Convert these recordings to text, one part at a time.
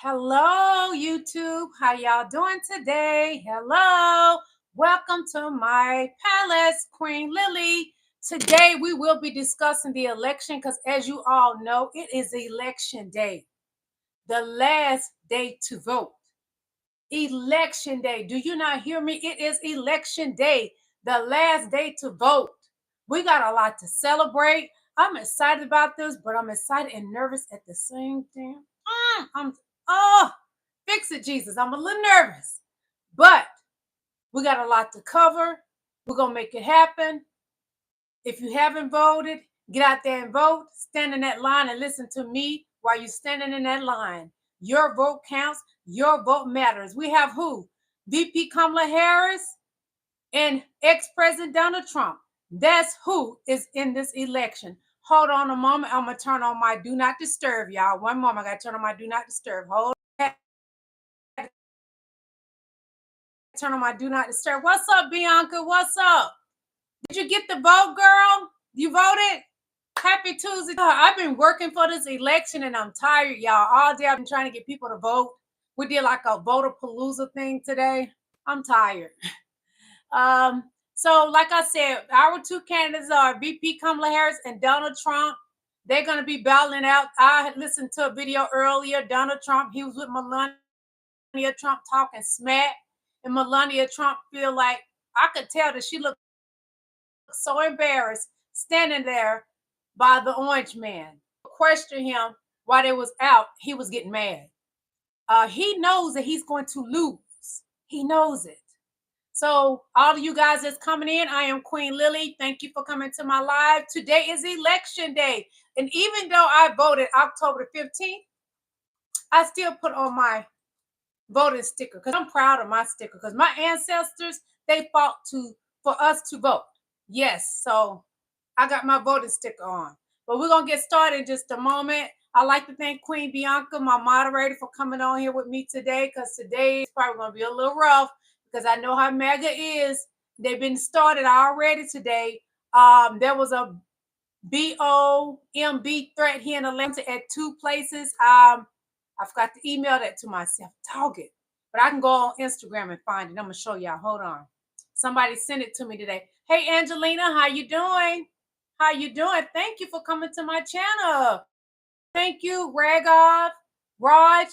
Hello, YouTube. How y'all doing today? Hello. Welcome to my palace, Queen Lily. Today we will be discussing the election because, as you all know, it is election day, the last day to vote. Election day. Do you not hear me? It is election day, the last day to vote. We got a lot to celebrate. I'm excited about this, but I'm excited and nervous at the same time. Oh, fix it, Jesus. I'm a little nervous, but we got a lot to cover. We're going to make it happen. If you haven't voted, get out there and vote. Stand in that line and listen to me while you're standing in that line. Your vote counts. Your vote matters. We have who? VP Kamala Harris and ex-President Donald Trump. That's who is in this election. Hold on a moment. I'm going to turn on my do not disturb, y'all. One moment. I got to turn on my do not disturb. Hold on. Turn on my do not disturb. What's up, Bianca? What's up? Did you get the vote, girl? You voted? Happy Tuesday. I've been working for this election and I'm tired, y'all. All day I've been trying to get people to vote. We did like a voter palooza thing today. I'm tired. So like I said, our two candidates are VP Kamala Harris and Donald Trump. They're going to be battling out. I had listened to a video earlier. Donald Trump, he was with Melania Trump talking smack. And Melania Trump feel like, I could tell that she looked so embarrassed standing there by the orange man. Question him while they was out, he was getting mad. He knows that he's going to lose. He knows it. So all of you guys that's coming in, I am Queen Lily. Thank you for coming to my live. Today is election day. And even though I voted October the 15th, I still put on my voting sticker because I'm proud of my sticker because my ancestors, they fought for us to vote. Yes, so I got my voting sticker on. But we're going to get started in just a moment. I'd like to thank Queen Bianca, my moderator, for coming on here with me today because today is probably going to be a little rough because I know how MAGA is. They've been started already today. There was a BOMB threat here in Atlanta at two places. I forgot to email that to myself. Target. But I can go on Instagram and find it. I'm going to show y'all. Hold on. Somebody sent it to me today. Hey, Angelina, how you doing? How you doing? Thank you for coming to my channel. Thank you, Raj.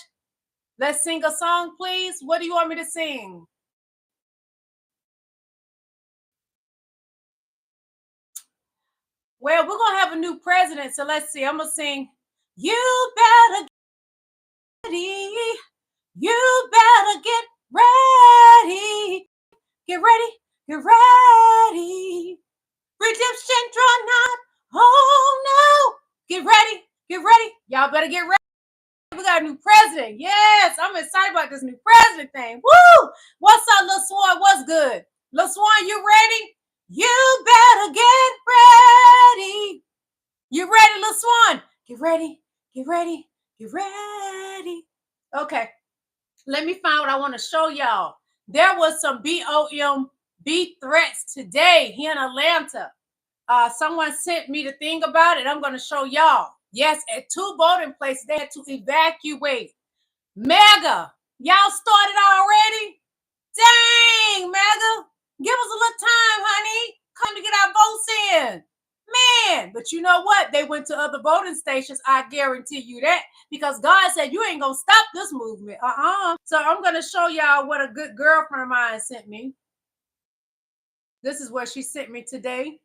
Let's sing a song, please. What do you want me to sing? Well, we're going to have a new president, so let's see. I'm going to sing, You Better Get Ready. You better get ready. Get ready. Get ready. Redemption draw not. Oh, no. Get ready. Get ready. Y'all better get ready. We got a new president. Yes, I'm excited about this new president thing. Woo! What's up, Lil Swan? What's good? Lil Swan, you ready? You better get ready. You ready, Lil Swan? Get ready. Get ready. Get ready. Okay. Let me find what I want to show y'all. There was some BOMB threats today here in Atlanta. Someone sent me the thing about it. I'm going to show y'all. Yes, at two voting places, they had to evacuate. MAGA, y'all started already? Dang, MAGA. Give us a little time, honey. Come to get our votes in. Man, but you know what? They went to other voting stations. I guarantee you that because God said you ain't going to stop this movement. So I'm going to show y'all what a good girlfriend of mine sent me. This is what she sent me today.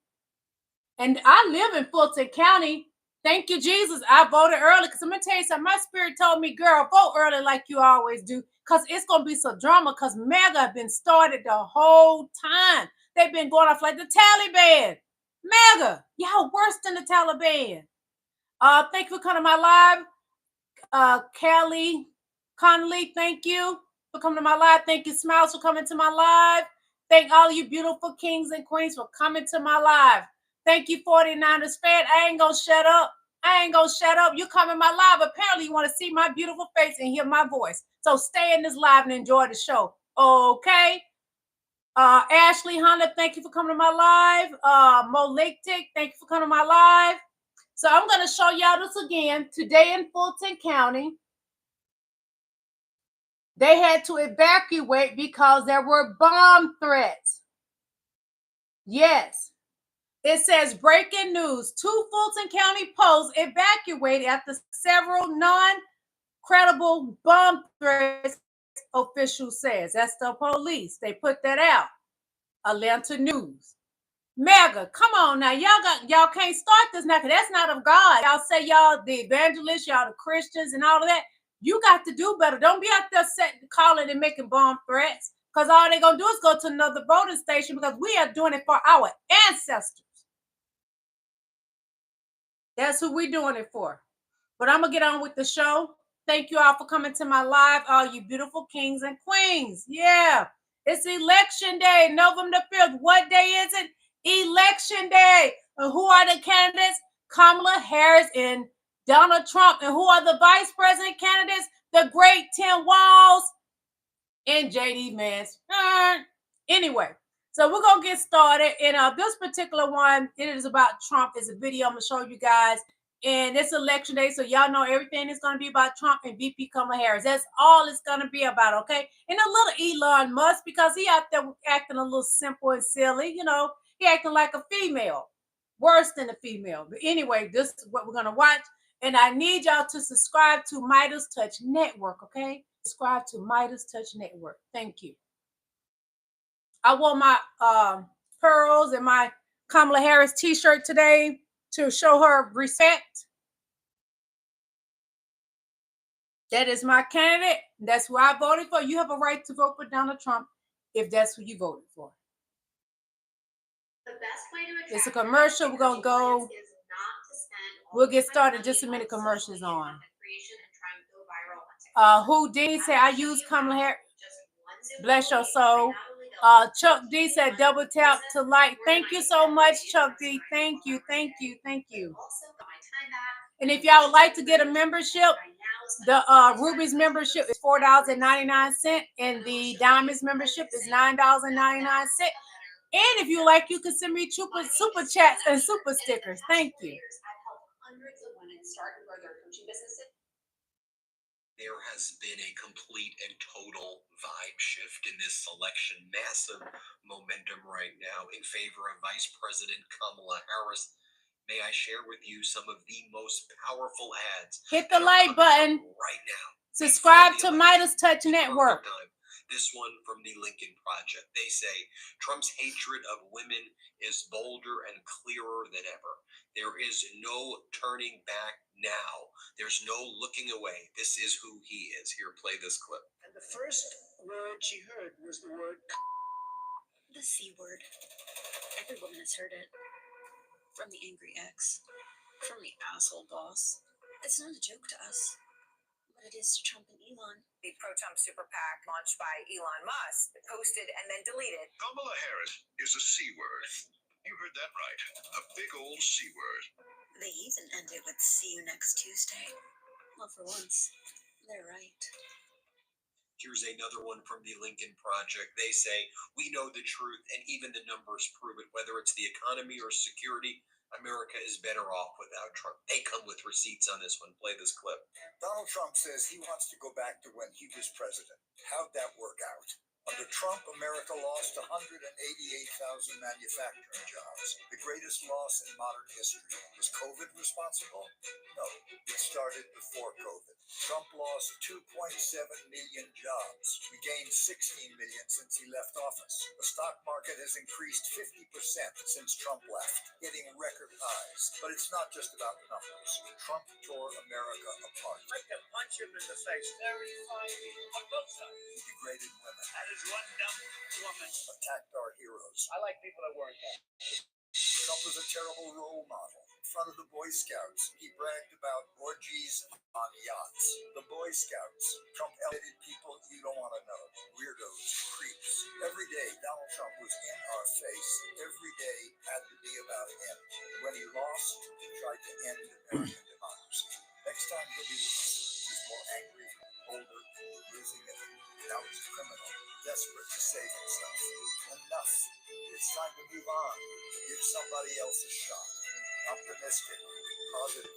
And I live in Fulton County. Thank you, Jesus. I voted early because I'm going to tell you something. My spirit told me, girl, vote early like you always do because it's going to be some drama because MAGA have been started the whole time. They've been going off like the Taliban. MAGA, y'all worse than the Taliban. Thank you for coming to my live. Kelly Connolly, thank you for coming to my live. Thank you, Smiles, for coming to my live. Thank all you beautiful kings and queens for coming to my live. Thank you, 49ers fan. I ain't going to shut up. I ain't going to shut up. You come in my live. Apparently, you want to see my beautiful face and hear my voice. So stay in this live and enjoy the show. Okay? Ashley Hunter, thank you for coming to my live. Mo Lake Tick, thank you for coming to my live. So I'm going to show y'all this again. Today in Fulton County, They had to evacuate because there were bomb threats. Yes. It says breaking news. 2 Fulton County posts evacuated after several non-credible bomb threats, official says. That's the police. They put that out. Atlanta News. Mega, come on now. Y'all can't start this now, because that's not of God. Y'all say y'all the evangelists, y'all the Christians and all of that. You got to do better. Don't be out there calling and making bomb threats, because all they're going to do is go to another voting station, because we are doing it for our ancestors. That's who we're doing it for. But I'm going to get on with the show. Thank you all for coming to my live, all you beautiful kings and queens. Yeah, it's election day, November the 5th. What day is it? Election day. And who are the candidates? Kamala Harris and Donald Trump. And who are the vice president candidates? The great Tim Walz and JD Vance. Anyway, so we're going to get started. And this particular one, it is about Trump. It's a video I'm going to show you guys. And it's election day, so y'all know everything is going to be about Trump and VP Kamala Harris. That's all it's going to be about, okay? And a little Elon Musk, because he out there acting a little simple and silly. You know, he acting like a female. Worse than a female. But anyway, this is what we're going to watch. And I need y'all to subscribe to Midas Touch Network, okay? Subscribe to Midas Touch Network. Thank you. I wore my pearls and my Kamala Harris t-shirt today to show her respect. That is my candidate. That's who I voted for. You have a right to vote for Donald Trump if that's who you voted for. The best way to it's a commercial. We're going to go. We'll get started just a minute. Commercials on. Houdini said, I use Kamala Harris. Bless your soul. Chuck D said, double tap to like. Thank you so much, Chuck D. Thank you, thank you, thank you. And if y'all would like to get a membership, the Ruby's membership is $4.99, and the Diamonds membership is $9.99. And if you like, you can send me super chats and super stickers. Thank you. Hundreds of women start and grow their coaching businesses. There has been a complete and total vibe shift in this election. Massive momentum right now in favor of Vice President Kamala Harris. May I share with you some of the most powerful ads? Hit the like button right now. Subscribe to Midas Touch Network. This one from the Lincoln Project. They say Trump's hatred of women is bolder and clearer than ever. There is no turning back now. There's no looking away. This is who he is. Here, play this clip. And the first word she heard was the word the C word. Every woman has heard it. From the angry ex. From the asshole boss. It's not a joke to us. But it is to Trump and Elon. The pro-Trump super PAC launched by Elon Musk, posted and then deleted. Kamala Harris is a C word. You heard that right. A big old C word. They even end it with see you next Tuesday. Well, for once, they're right. Here's another one from the Lincoln Project. They say, we know the truth, and even the numbers prove it. Whether it's the economy or security, America is better off without Trump. They come with receipts on this one. Play this clip. Donald Trump says he wants to go back to when he was president. How'd that work out? Under Trump, America lost 188,000 manufacturing jobs, the greatest loss in modern history. Was COVID responsible? No, it started before COVID. Trump lost 2.7 million jobs. We gained 16 million since he left office. The stock market has increased 50% since Trump left, hitting record highs. But it's not just about the numbers. Trump tore America apart. I can punch him in the face. Very fine on both sides. He degraded women. That is one dumb woman. Attacked our heroes. I like people that weren't that. Trump was a terrible role model. In front of the Boy Scouts, he bragged about orgies on yachts. The Boy Scouts. Trump elevated people you don't want to know. Weirdos, creeps. Every day, Donald Trump was in our face. Every day had to be about him. When he lost, he tried to end American democracy. Next time he'll be with us. He's more angry, older, losing it. Now he's a criminal, desperate to save himself. Enough. It's time to move on. Give somebody else a shot. Optimistic, positive,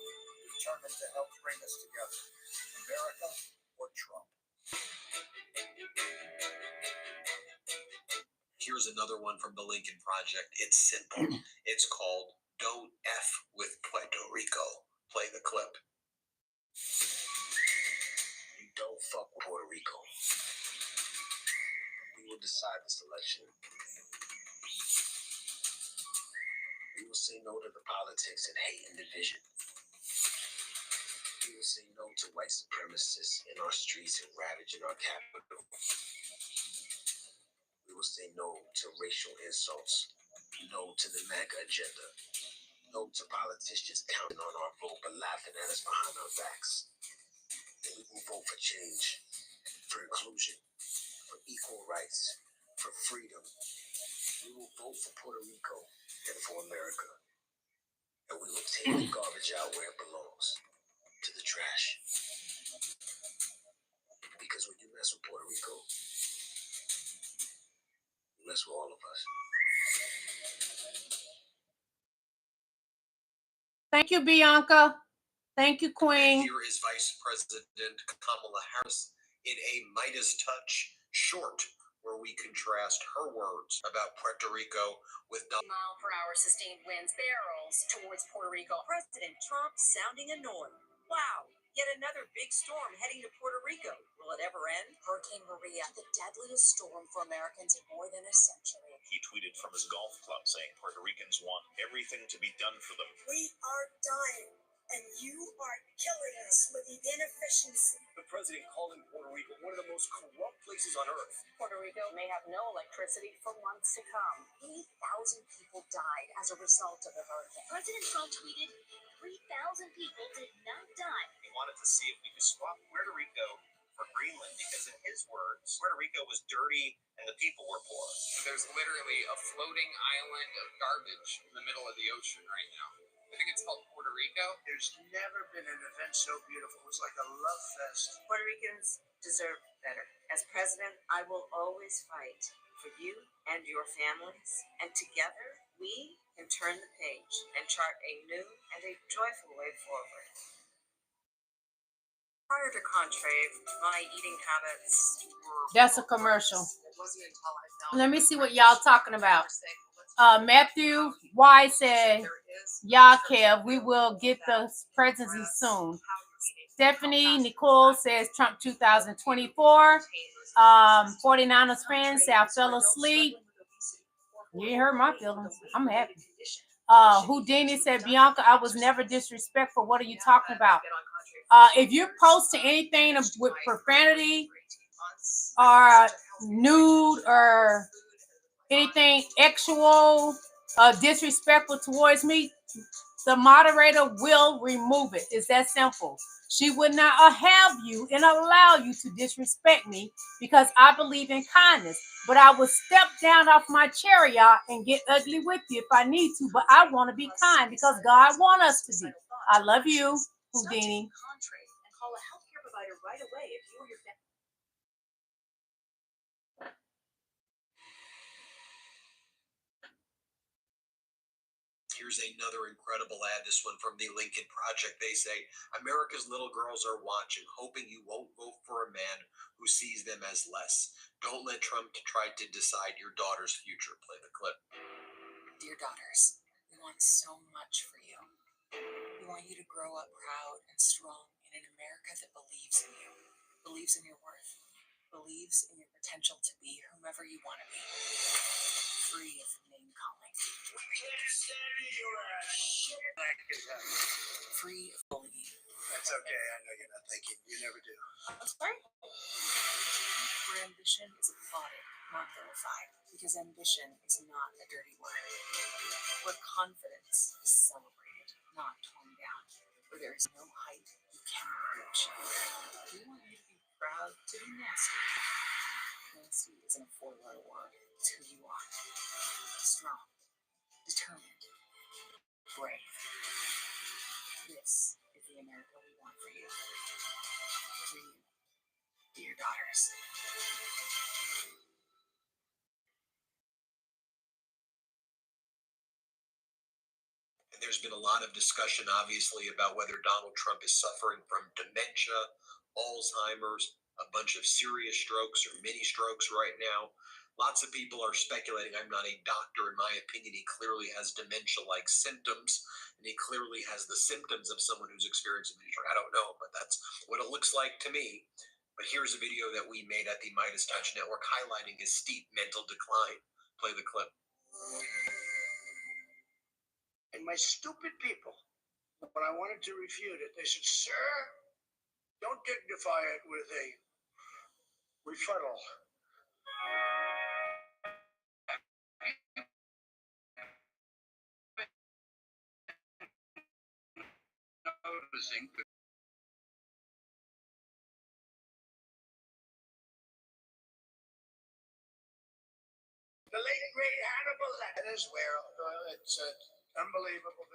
determined to help bring us together. America or Trump? Here's another one from the Lincoln Project. It's simple. It's called Don't F with Puerto Rico. Play the clip. You don't fuck with Puerto Rico. We will decide this election. We will say no to the politics and hate and division. We will say no to white supremacists in our streets and ravaging our capital. We will say no to racial insults. No to the MAGA agenda. No to politicians counting on our vote but laughing at us behind our backs. And we will vote for change, for inclusion, for equal rights, for freedom. We will vote for Puerto Rico and for America. And we will take the garbage out where it belongs, to the trash. Because when you mess with Puerto Rico, you mess with all of us. Thank you, Bianca. Thank you, Queen. Here is Vice President Kamala Harris in a Midas touch short, where we contrast her words about Puerto Rico with mile-per-hour sustained winds barrels towards Puerto Rico. President Trump sounding annoyed. Wow, yet another big storm heading to Puerto Rico. Will it ever end? Hurricane Maria, the deadliest storm for Americans in more than a century. He tweeted from his golf club saying Puerto Ricans want everything to be done for them. We are dying, and you are killing us with the inefficiency. The president calling Puerto Rico one of the most corrupt places on earth. Puerto Rico may have no electricity for months to come. 80,000 people died as a result of the hurricane. President Trump tweeted, 3,000 people did not die. He wanted to see if we could swap Puerto Rico for Greenland because, in his words, Puerto Rico was dirty and the people were poor. There's literally a floating island of garbage in the middle of the ocean right now. I think it's called Puerto Rico. There's never been an event so beautiful. It's like a love fest. Puerto Ricans deserve better. As president, I will always fight for you and your families. And together, we can turn the page and chart a new and a joyful way forward. Prior to Contrave, my eating habits were... That's a commercial. It wasn't until I found... Let me see what y'all talking about. Matthew Y said, y'all care. We will get the presidency soon. Stephanie Nicole says Trump 2024. 49ers fans say I fell asleep. You ain't hurt my feelings. I'm happy. Houdini said, Bianca, I was never disrespectful. What are you talking about? If you're posting anything with profanity or nude or anything XUAL disrespectful towards me, the moderator will remove it. It's that simple. She would not have you and allow you to disrespect me because I believe in kindness. But I will step down off my chariot and get ugly with you if I need to. But I want to be kind because God wants us to be. I love you, Houdini. And call a healthcare provider right away if you or your family. Here's another incredible ad, this one from the Lincoln Project. They say, America's little girls are watching, hoping you won't vote for a man who sees them as less. Don't let Trump try to decide your daughter's future. Play the clip. Dear daughters, we want so much for you. We want you to grow up proud and strong in an America that believes in you, believes in your worth, believes in your potential to be whomever you want to be, free of name calling, free of bullying. That's okay. I know you're not thinking. You never do. I'm sorry? Where ambition is applauded, not vilified, because ambition is not a dirty word. Where confidence is celebrated, not torn down. Where there is no height you cannot reach. We want you to be proud to be nasty. Nasty isn't a four-letter word. It's who you are. Strong, determined, brave. This is the America we want for you. For you, dear daughters. And there's There's been a lot of discussion, obviously, about whether Donald Trump is suffering from dementia, Alzheimer's, a bunch of serious strokes or mini strokes right now. Lots of people are speculating. I'm not a doctor. In my opinion, he clearly has dementia-like symptoms, and he clearly has the symptoms of someone who's experiencing dementia. I don't know, but that's what it looks like to me. But here's a video that we made at the Midas Touch Network highlighting his steep mental decline. Play the clip. And my stupid people, when I wanted to refute it, they said, "Sir, don't dignify it with a rebuttal." Noticing The late great Hannibal Lecter, where it's unbelievable.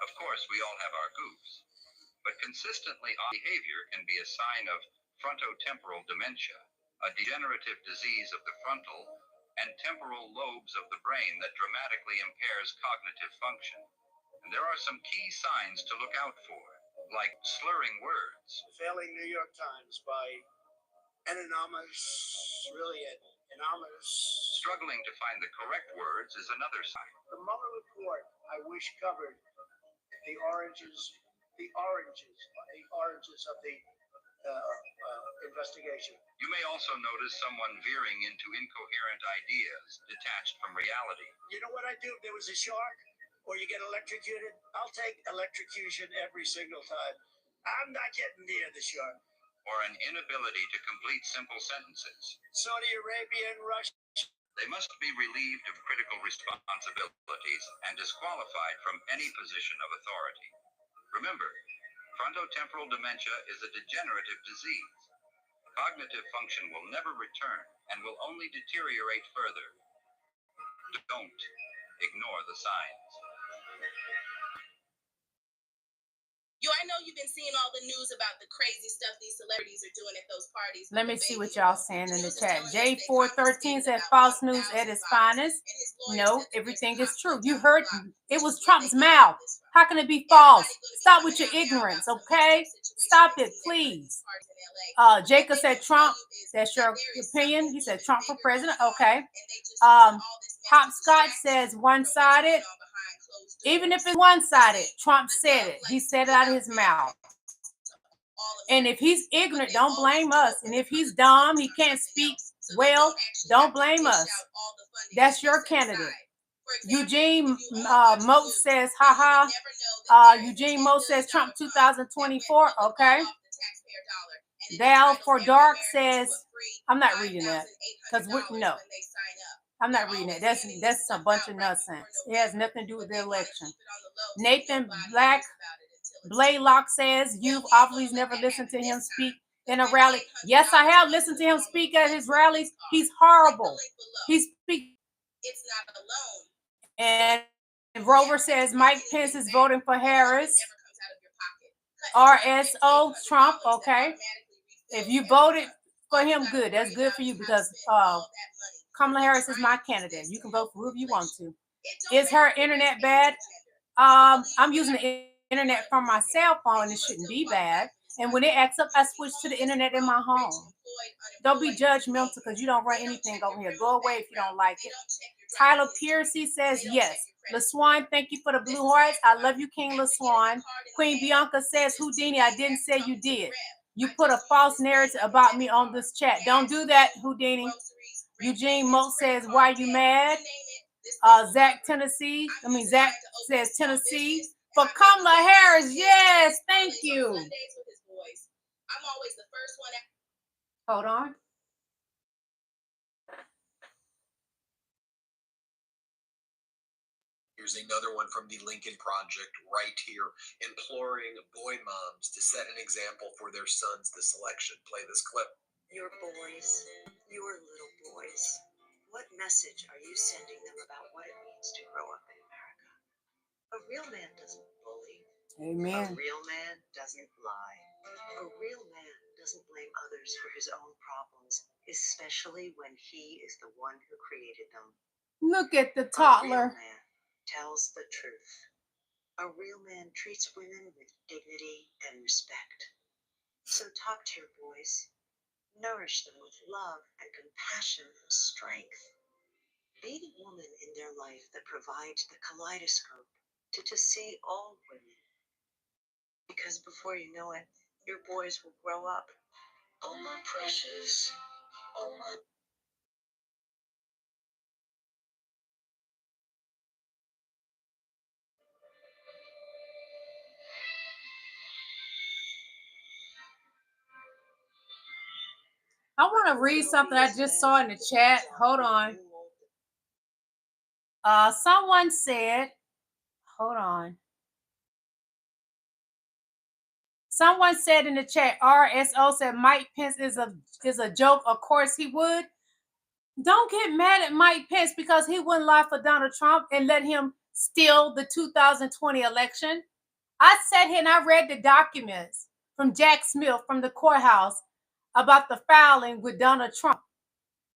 Of course, we all have our goofs, but consistently odd behavior can be a sign of frontotemporal dementia, a degenerative disease of the frontal and temporal lobes of the brain that dramatically impairs cognitive function. And there are some key signs to look out for, like slurring words. Failing New York Times by anonymous, really anonymous. Struggling to find the correct words is another sign. The Mueller report, I wish, covered the oranges of the investigation. You may also notice someone veering into incoherent ideas, detached from reality. You know what I do if there was a shark or you get electrocuted? I'll take electrocution every single time. I'm not getting near the shark. Or an inability to complete simple sentences. Saudi Arabia and Russia. They must be relieved of critical responsibilities and disqualified from any position of authority. Remember, frontotemporal dementia is a degenerative disease. Cognitive function will never return and will only deteriorate further. Don't ignore the signs. I know you've been seeing all the news about the crazy stuff these celebrities are doing at those parties. Let me see what y'all saying in the chat. J413 said false news at its finest. No, everything is true. You heard it was Trump's mouth. How can it be false? Stop with your ignorance, okay? Stop it, please. Jacob said Trump. That's your opinion. He said Trump for president. Okay. Hopscotch says one-sided. Even if it's one-sided, Trump said it. He said it out of his mouth. And if he's ignorant, don't blame us. And if he's dumb, he can't speak well, don't blame us. That's your candidate. Eugene Moat says, haha. Eugene Moat says Trump 2024. Okay. Val for Dark says, I'm not reading that. Because no. I'm not reading it. That's a bunch of nonsense. It has nothing to do with the election. Nathan Blaylock says, you've obviously never listened to him speak in a rally. Yes, I have listened to him speak at his rallies. He's horrible. He speaks. It's not alone. And Rover says Mike Pence is voting for Harris. RSO Trump. Okay. If you voted for him, good. That's good for you because Kamala Harris is my candidate. You can vote for whoever you want to. Is her internet bad? I'm using the internet from my cell phone. It shouldn't be bad. And when it acts up, I switch to the internet in my home. Don't be judgmental because you don't run anything over here. Go away if you don't like it. Tyler Piercy says yes. LaSwan, thank you for the blue hearts. I love you, King LaSwan. Queen Bianca says, Houdini, I didn't say you did. You put a false narrative about me on this chat. Don't do that, Houdini. Eugene Moat says, why are you mad? Zach says Tennessee. For Kamala Harris, yes, thank you. I'm always the first one. Hold on. Here's another one from the Lincoln Project right here, imploring boy moms to set an example for their sons this election. Play this clip. Your boys, your little boys, what message are you sending them about what it means to grow up in America? A real man doesn't bully. Amen. A real man doesn't lie. A real man doesn't blame others for his own problems, especially when he is the one who created them. Look at the toddler. A real man tells the truth. A real man treats women with dignity and respect. So talk to your boys. Nourish them with love and compassion and strength. Be the woman in their life that provides the kaleidoscope to see all women. Because before you know it, your boys will grow up. Oh, my precious. Oh, my. I want to read something I just saw in the chat. Hold on. Someone said, hold on. Someone said in the chat, RSO said Mike Pence is a joke. Of course he would. Don't get mad at Mike Pence because he wouldn't lie for Donald Trump and let him steal the 2020 election. I sat here and I read the documents from Jack Smith from the courthouse about the filing with Donald Trump.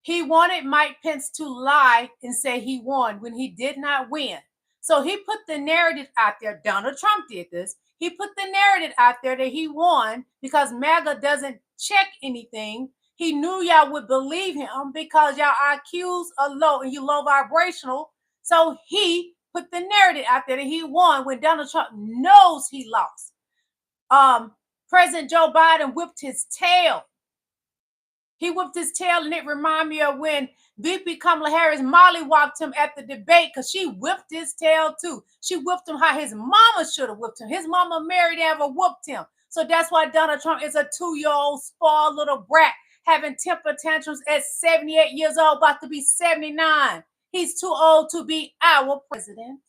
He wanted Mike Pence to lie and say he won when he did not win. So he put the narrative out there. Donald Trump did this. He put the narrative out there that he won because MAGA doesn't check anything. He knew y'all would believe him because y'all IQs are low and you low vibrational. So he put the narrative out there that he won when Donald Trump knows he lost. President Joe Biden whipped his tail. He whipped his tail, and it reminded me of when VP Kamala Harris mollywhopped him at the debate because she whipped his tail too. She whipped him how his mama should have whipped him. His mama Mary never whooped him. So that's why Donald Trump is a 2-year-old spoiled little brat having temper tantrums at 78 years old, about to be 79. He's too old to be our president.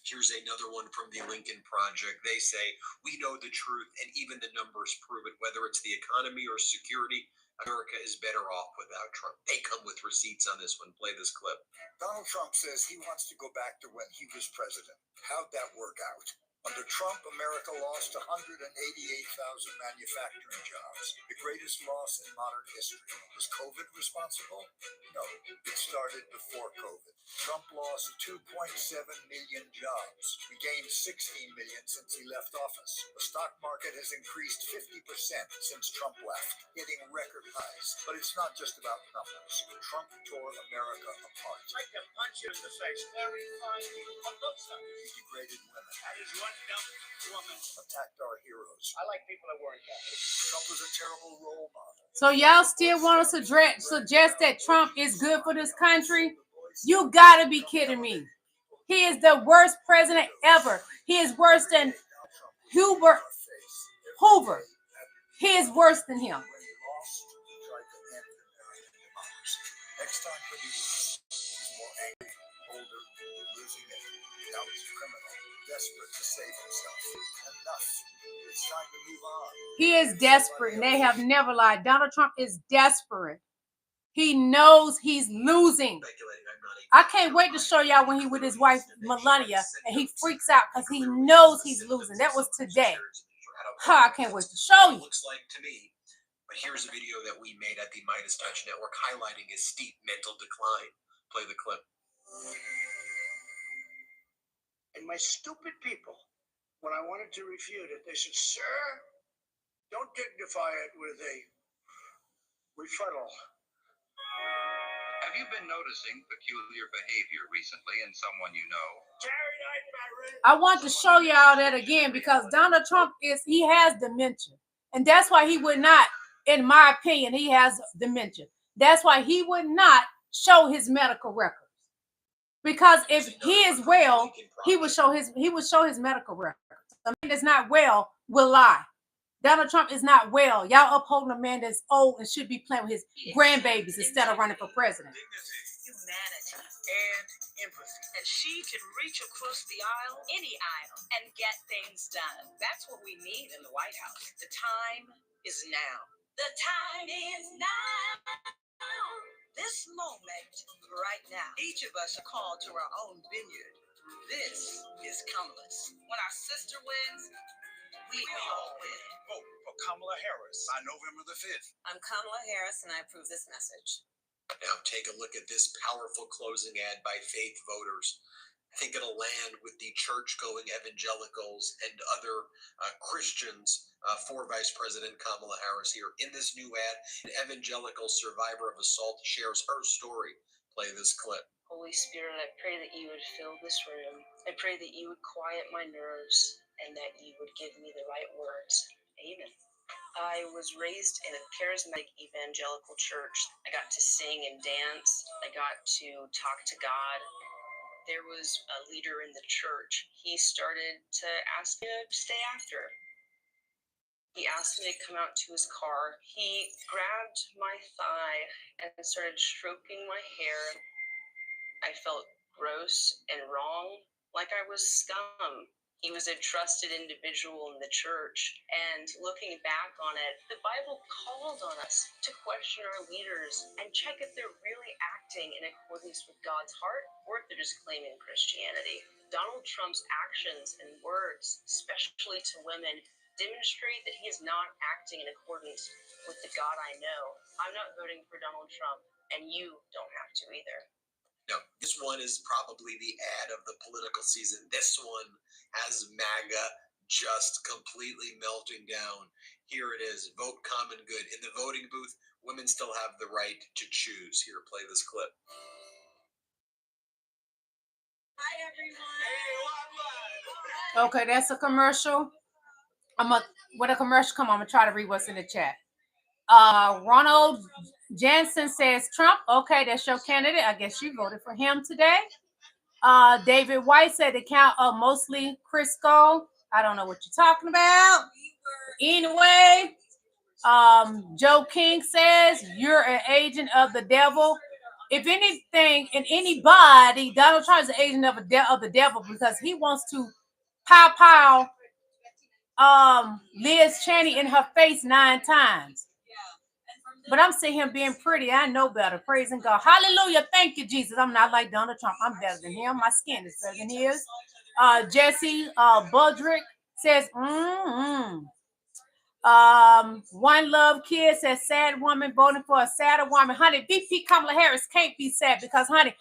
Here's another one from the Lincoln Project. They say, we know the truth and even the numbers prove it. Whether it's the economy or security, America is better off without Trump. They come with receipts on this one. Play this clip. Donald Trump says he wants to go back to when he was president. How'd that work out? Under Trump, America lost 188,000 manufacturing jobs, the greatest loss in modern history. Was COVID responsible? No, it started before COVID. Trump lost 2.7 million jobs. We gained 16 million since he left office. The stock market has increased 50% since Trump left, hitting record highs. But it's not just about numbers. Trump tore America apart. I can punch you in the face. Very fine people on both sides. He degraded women. That is one dumb woman. Attacked our heroes. I like people that weren't that. Trump was a terrible role model. So y'all still want to suggest that Trump is good for this country? You gotta be kidding me. He is the worst president ever. He is worse than Hoover. He is worse than him. Next time for you, he's more angry, older, losing it. Now he's a criminal, desperate to save himself. Enough. It's time to move on. He is desperate, and they have never lied. Donald Trump is desperate. He knows he's losing. I can't wait to show y'all when he with his wife Melania, and he freaks out because he knows he's losing. That was today. I can't wait to show you. Looks like to me. But here's a video that we made at the Midas Touch Network highlighting his steep mental decline. Play the clip. And my stupid people, when I wanted to refute it, they said, sir, don't dignify it with a rebuttal. Have you been noticing peculiar behavior recently in someone you know? I want to show y'all that again because Donald Trump he has dementia. And that's why he would not, in my opinion, he has dementia. That's why he would not show his medical records. Because if he is well, he would show his medical records. A man that's not well will lie. Donald Trump is not well. Y'all upholding a man that's old and should be playing with his grandbabies instead of running for president. Humanity and empathy. And she can reach across the aisle, any aisle, and get things done. That's what we need in the White House. The time is now. The time is now. This moment, right now. Each of us are called to our own vineyard. This is Kamala's. When our sister wins, we all win. Vote for Kamala Harris on November the 5th. I'm Kamala Harris, and I approve this message. Now take a look at this powerful closing ad by faith voters. I think it'll land with the church-going evangelicals and other Christians for Vice President Kamala Harris here. In this new ad, an evangelical survivor of assault shares her story. Play this clip. Holy Spirit, I pray that you would fill this room. I pray that you would quiet my nerves and that you would give me the right words. Amen. I was raised in a charismatic evangelical church. I got to sing and dance. I got to talk to God. There was a leader in the church. He started to ask me to stay after. He asked me to come out to his car. He grabbed my thigh and started stroking my hair. I felt gross and wrong, like I was scum. He was a trusted individual in the church, and looking back on it, the Bible called on us to question our leaders and check if they're really acting in accordance with God's heart or if they're just claiming Christianity. Donald Trump's actions and words, especially to women, demonstrate that he is not acting in accordance with the God I know. I'm not voting for Donald Trump, and you don't have to either. Now, this one is probably the ad of the political season. This one has MAGA just completely melting down. Here it is, vote common good. In the voting booth, women still have the right to choose. Here, play this clip. Hi, everyone. Okay, that's a commercial. When a commercial come, I'm gonna try to read what's in the chat. Ronald Jansen says Trump. Okay, that's your candidate. I guess you voted for him today. David White said the count of mostly Crisco. I don't know what you're talking about. Anyway, Joe King says you're an agent of the devil. If anything and anybody, Donald Trump is an agent of the devil because he wants to pow Liz Cheney in her face 9 times. But I'm seeing him being pretty. I know better. Praising God. Hallelujah. Thank you, Jesus. I'm not like Donald Trump. I'm better than him. My skin is better than his. Jesse Budrick says, One Love Kid says, sad woman voting for a sadder woman. Honey, VP Kamala Harris can't be sad because, honey,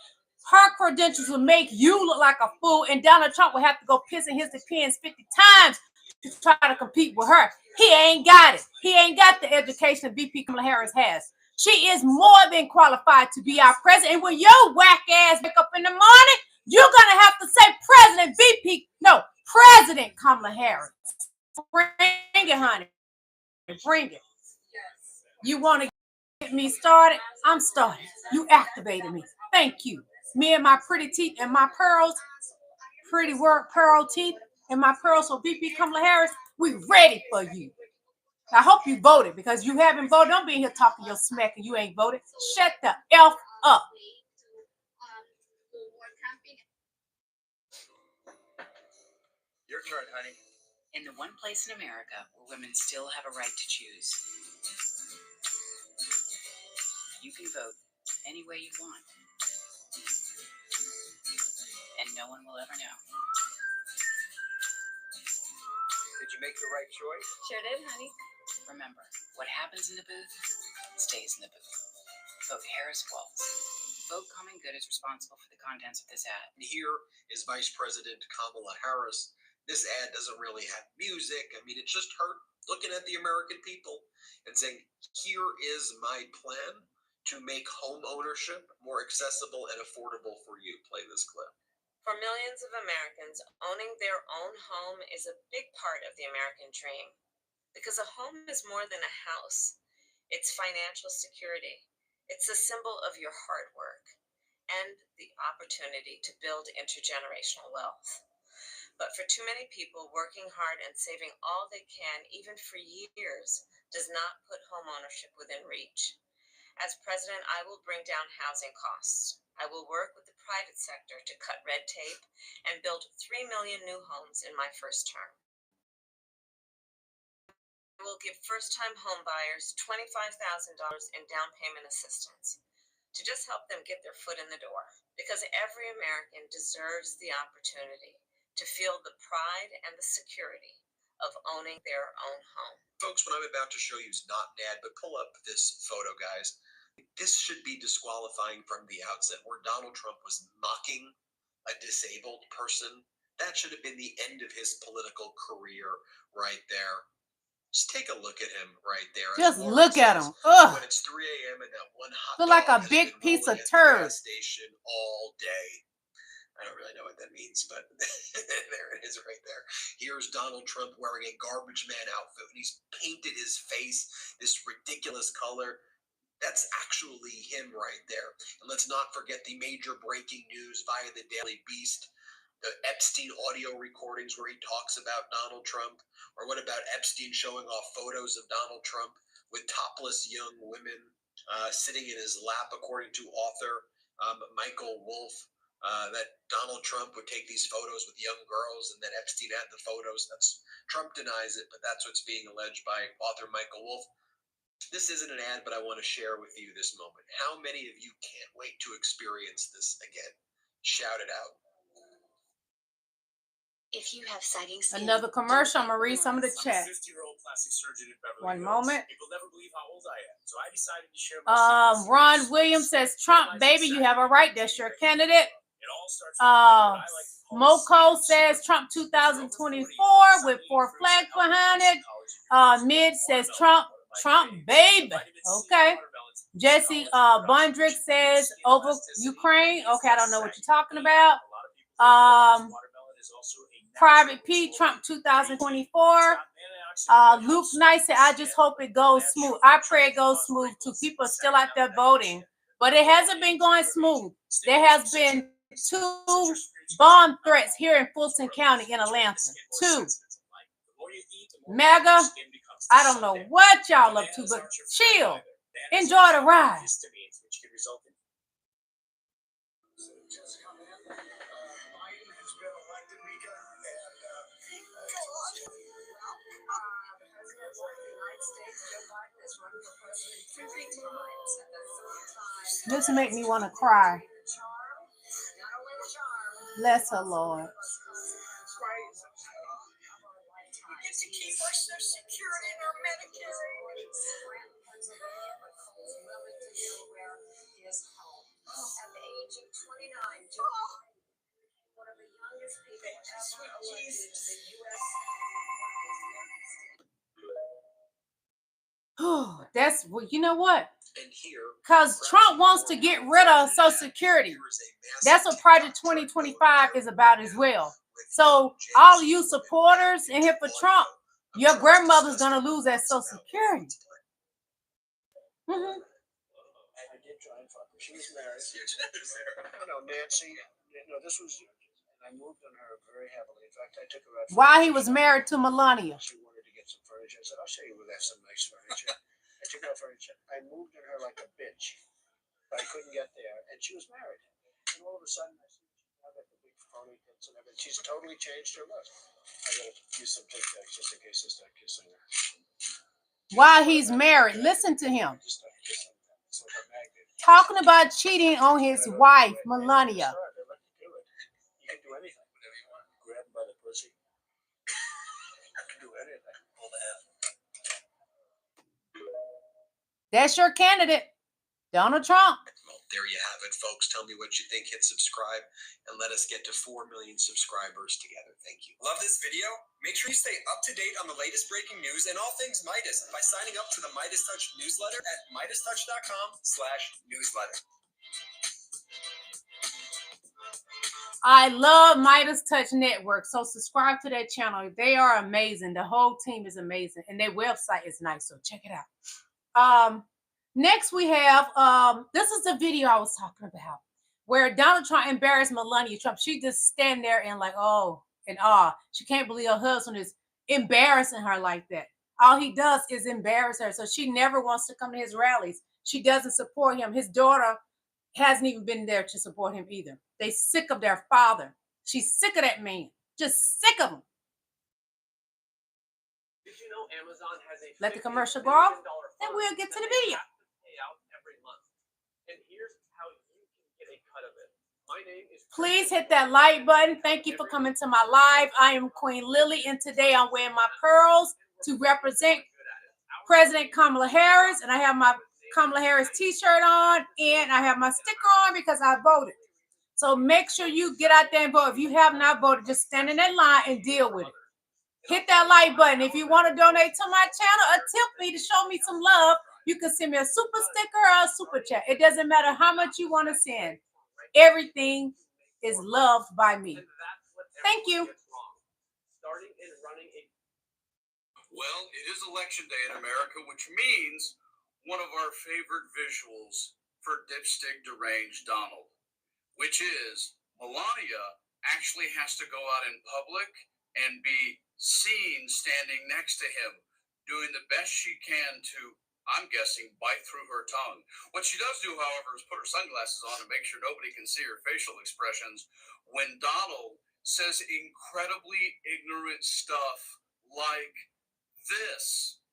her credentials will make you look like a fool, and Donald Trump will have to go piss in his depends 50 times to try to compete with her. He ain't got it. He ain't got the education that VP Kamala Harris has. She is more than qualified to be our president. And when your whack ass wake up in the morning, you're going to have to say President Kamala Harris. Bring it, honey. Bring it. You want to get me started? I'm started. You activated me. Thank you. Me and my pretty teeth and my pearls, pretty word pearl teeth and my pearls for VP Kamala Harris, we ready for you. I hope you voted because you haven't voted. Don't be in here talking your smack and you ain't voted. Shut the F up. Your turn, honey. In the one place in America where women still have a right to choose, you can vote any way you want, and no one will ever know. Did you make the right choice? Sure did, honey. Remember, what happens in the booth stays in the booth. Vote Harris Walls. Vote Common Good is responsible for the contents of this ad. Here is Vice President Kamala Harris. This ad doesn't really have music. I mean, it's just her looking at the American people and saying, here is my plan to make home ownership more accessible and affordable for you. Play this clip. For millions of Americans, owning their own home is a big part of the American dream. Because a home is more than a house. It's financial security. It's a symbol of your hard work and the opportunity to build intergenerational wealth. But for too many people, working hard and saving all they can, even for years, does not put home ownership within reach. As president, I will bring down housing costs. I will work with the private sector to cut red tape and build 3 million new homes in my first term. I will give first-time home buyers $25,000 in down payment assistance to just help them get their foot in the door. Because every American deserves the opportunity to feel the pride and the security of owning their own home. Folks, what I'm about to show you is not an ad, but pull up this photo, guys. This should be disqualifying from the outset. Where Donald Trump was mocking a disabled person, that should have been the end of his political career right there. Just take a look at him right there. Just look at him. Ugh. When it's 3 a.m. and that one hot Feel dog like a has big been piece of rolling at the turd. gas station all day. I don't really know what that means, but there it is right there. Here's Donald Trump wearing a garbage man outfit, and he's painted his face this ridiculous color. That's actually him right there. And let's not forget the major breaking news via the Daily Beast, the Epstein audio recordings where he talks about Donald Trump. Or what about Epstein showing off photos of Donald Trump with topless young women sitting in his lap, according to author Michael Wolff, that Donald Trump would take these photos with young girls and that Epstein had the photos. Trump denies it, but that's what's being alleged by author Michael Wolff. This isn't an ad, but I want to share with you this moment. How many of you can't wait to experience this again? Shout it out. If you have sagging skin, Another commercial. I'm going to read some of the chat. I'm a 50-year-old plastic surgeon in Beverly One Hills. moment. People never believe how old I am, so I decided to share my secrets. Ron Williams says, Trump, baby, you have a right. That's your candidate. It all starts with what I like to call Moko says Trump 2024 with 4 flags behind it. Mid says Trump, baby. Okay. Jesse Bondrick says over Ukraine. Okay, I don't know what you're talking about. Private P, Trump 2024. Luke Knight said, I just hope it goes smooth. I pray it goes smooth too. People are still out there voting, but it hasn't been going smooth. There has been 2 bomb threats here in Fulton County in Atlanta. 2. MAGA, I don't know what y'all up to, but chill. Enjoy the ride. This make me want to cry. Bless her, Lord. We get to keep our Social Security and our Medicare. At the age of 29, one of the youngest people ever elected to the U.S. Oh, that's, well, you know what? And here, because Trump wants to get rid of Social Security. That's what Project 2025 is about as well. So all you supporters in here for Trump, your grandmother's going to lose that Social Security. I did try and fuck her. She was married. Nancy, this was, I moved on her very heavily. In fact, I took her out. While he was married to Melania. She wanted to get some furniture. I said, I'll show you where there's some nice furniture. I took out furniture. I moved on her like a bitch. But I couldn't get there. And she was married. And all of a sudden, I see she had like the big phony tits and everything. She's totally changed her look. I gotta use some Tic Tacs just in case I start kissing her. While he's married, listen to him. Talking about cheating on his wife, Melania. You can do anything. Whatever you want. Grab him by the pussy. I can do anything. Pull the head. That's your candidate, Donald Trump. Well, there you have it, folks. Tell me what you think. Hit subscribe and let us get to 4 million subscribers together. Thank you. Love this video? Make sure you stay up to date on the latest breaking news and all things Midas by signing up to the Midas Touch newsletter at MidasTouch.com/newsletter. I love Midas Touch Network, so subscribe to their channel. They are amazing. The whole team is amazing, and their website is nice, so check it out. Next we have, this is the video I was talking about, where Donald Trump embarrassed Melania Trump. She just stand there and like, oh, and she can't believe her husband is embarrassing her like that. All he does is embarrass her, so she never wants to come to his rallies. She doesn't support him. His daughter hasn't even been there to support him either. They sick of their father. She's sick of that man. Just sick of him. Did you know Amazon has a Let the commercial go off, and we'll get to the video. Payout every month. And here's how you can get a cut of it. My name is Please hit that like button. Thank you for coming to my live. I am Queen Lily, and today I'm wearing my pearls to represent President Kamala Harris, and I have my Kamala Harris t-shirt on, and I have my sticker on because I voted. So make sure you get out there and vote. If you have not voted, just stand in that line and deal with it. Hit that like button. If you want to donate to my channel or tip me to show me some love, you can send me a super sticker or a super chat. It doesn't matter how much you want to send. Everything is loved by me. Thank you. Well, it is election day in America, which means one of our favorite visuals for dipstick deranged Donald, which is Melania actually has to go out in public and be seen standing next to him, doing the best she can to, I'm guessing, bite through her tongue. What she does do, however, is put her sunglasses on and make sure nobody can see her facial expressions when Donald says incredibly ignorant stuff like this.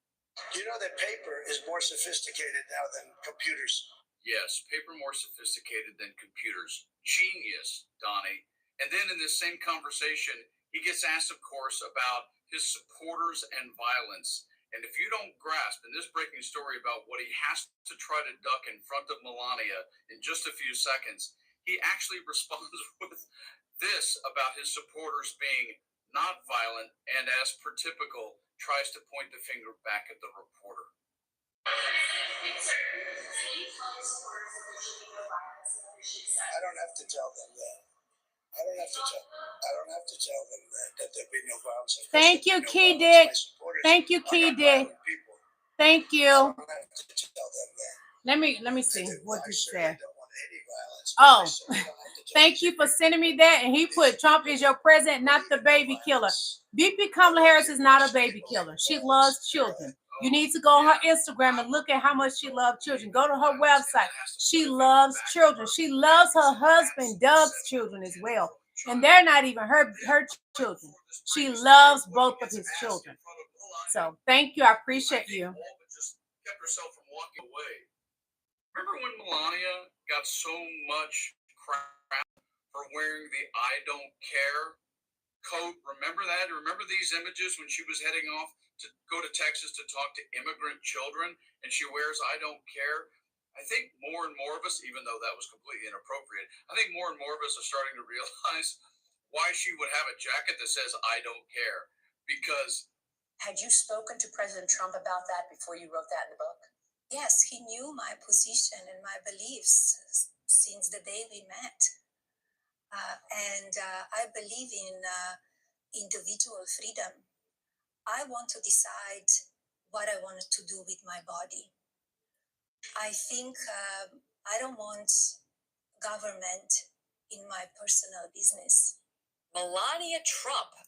You know that paper is more sophisticated now than computers. Yes, paper more sophisticated than computers. Genius, Donnie. And then in this same conversation, he gets asked, of course, about his supporters and violence. And if you don't grasp in this breaking story about what he has to try to duck in front of Melania in just a few seconds, he actually responds with this about his supporters being not violent and, as per typical, tries to point the finger back at the reporter. I don't have to tell them that. I don't have to tell them that there'll be no violence. Thank you, Key Dick. Thank you, Key Dick. Thank you. Let me see what you said. Oh, thank you for sending me that. And he put Trump is your president, not the baby killer. VP Kamala Harris is not a baby killer. She loves children. You need to go on her Instagram and look at how much she loves children. Go to her website. She loves children. She loves her husband Doug's children as well. And they're not even her children. She loves both of his children. So thank you. I appreciate you. Kept herself from walking away. Remember when Melania got so much crap for wearing the I don't care coat? Remember that? Remember these images when she was heading off to go to Texas to talk to immigrant children and she wears I don't care? I think more and more of us, even though that was completely inappropriate, I think more and more of us are starting to realize why she would have a jacket that says I don't care. Because had you spoken to President Trump about that before you wrote that in the book? Yes, he knew my position and my beliefs since the day we met. And I believe in individual freedom. I want to decide what I want to do with my body. I think I don't want government in my personal business. Melania Trump